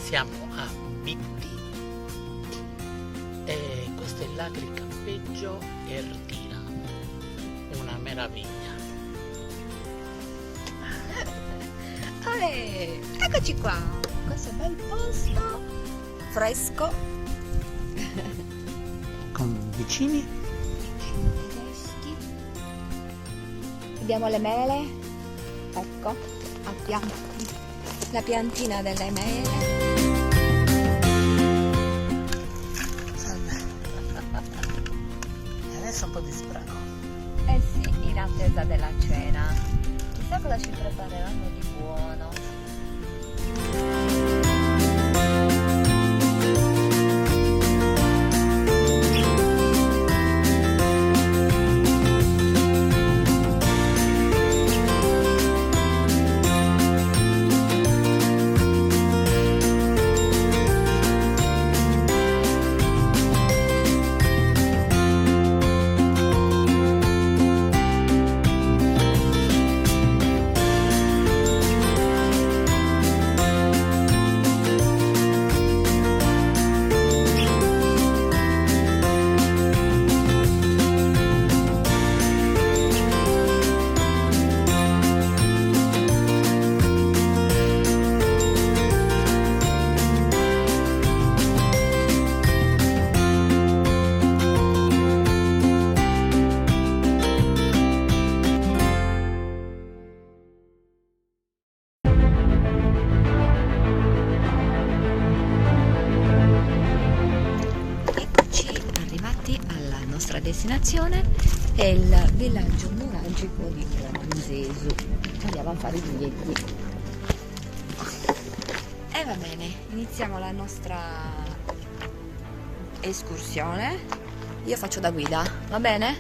Siamo a Bittini e questo è l'Agri Campeggio Ertina, una meraviglia. Eccoci qua, questo bel posto fresco Con vicini tedeschi. Abbiamo le mele, ecco, la piantina delle mele. Salve. E adesso un po' di sprano. Eh sì, in attesa della cena. Chissà cosa ci prepareranno di buono. Alla nostra destinazione è il villaggio nuragico di Romanzesu. Andiamo a fare i biglietti e va bene, iniziamo la nostra escursione. Io faccio da guida, va bene?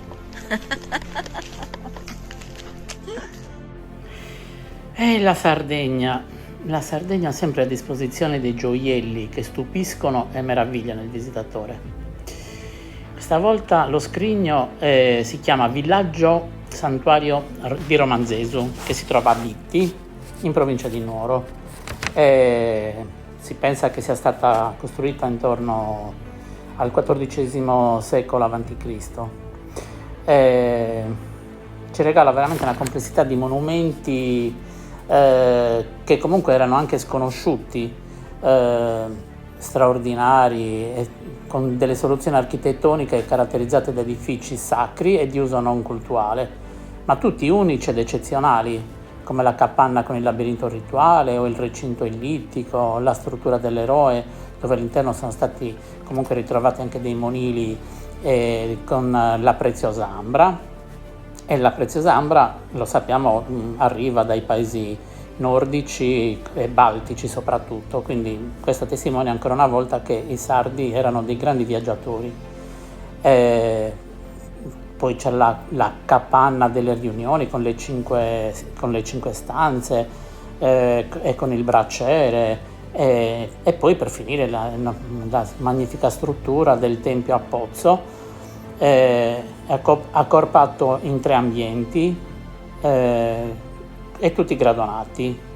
E la Sardegna ha sempre a disposizione dei gioielli che stupiscono e meravigliano il visitatore. Stavolta lo scrigno si chiama Villaggio Santuario di Romanzesu, che si trova a Bitti, in provincia di Nuoro. Si pensa che sia stata costruita intorno al XIV secolo a.C. Ci regala veramente una complessità di monumenti che comunque erano anche sconosciuti, straordinari, e con delle soluzioni architettoniche caratterizzate da edifici sacri e di uso non cultuale, ma tutti unici ed eccezionali, come la capanna con il labirinto rituale o il recinto ellittico, la struttura dell'eroe, dove all'interno sono stati comunque ritrovati anche dei monili con la preziosa ambra. E la preziosa ambra, lo sappiamo, arriva dai paesi nordici e baltici soprattutto, quindi questo testimonia ancora una volta che i sardi erano dei grandi viaggiatori. Poi c'è la capanna delle riunioni con le cinque stanze e con il braciere, e poi per finire la magnifica struttura del Tempio a Pozzo, accorpato in 3 ambienti e tutti gradonati.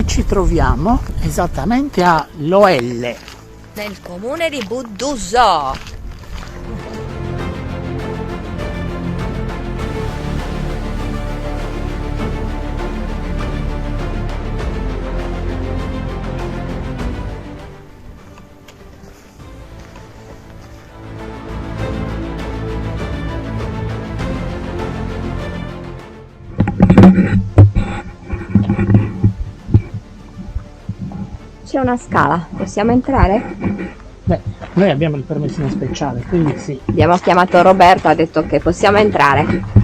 e ci troviamo esattamente a Loelle. Nel comune di Buddusò. C'è una scala, possiamo entrare? Beh, noi abbiamo il permessino speciale, quindi sì. Abbiamo chiamato Roberto, ha detto che possiamo entrare.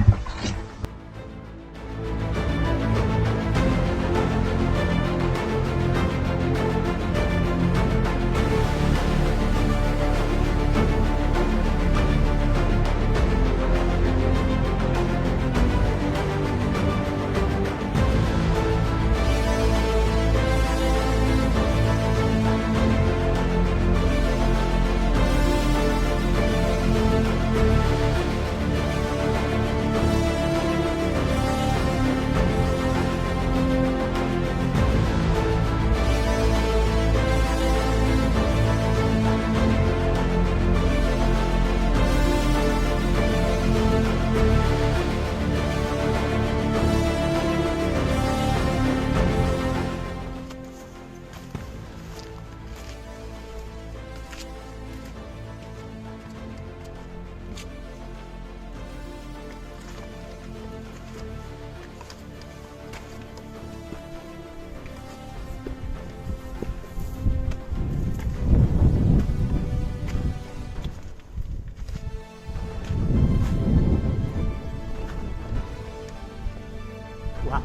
Wow.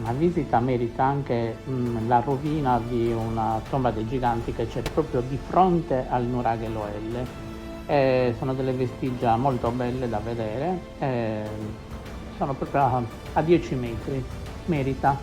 Una visita merita anche la rovina di una tomba dei giganti che c'è proprio di fronte al nuraghe Loelle. Sono delle vestigia molto belle da vedere, sono proprio a 10 metri, merita.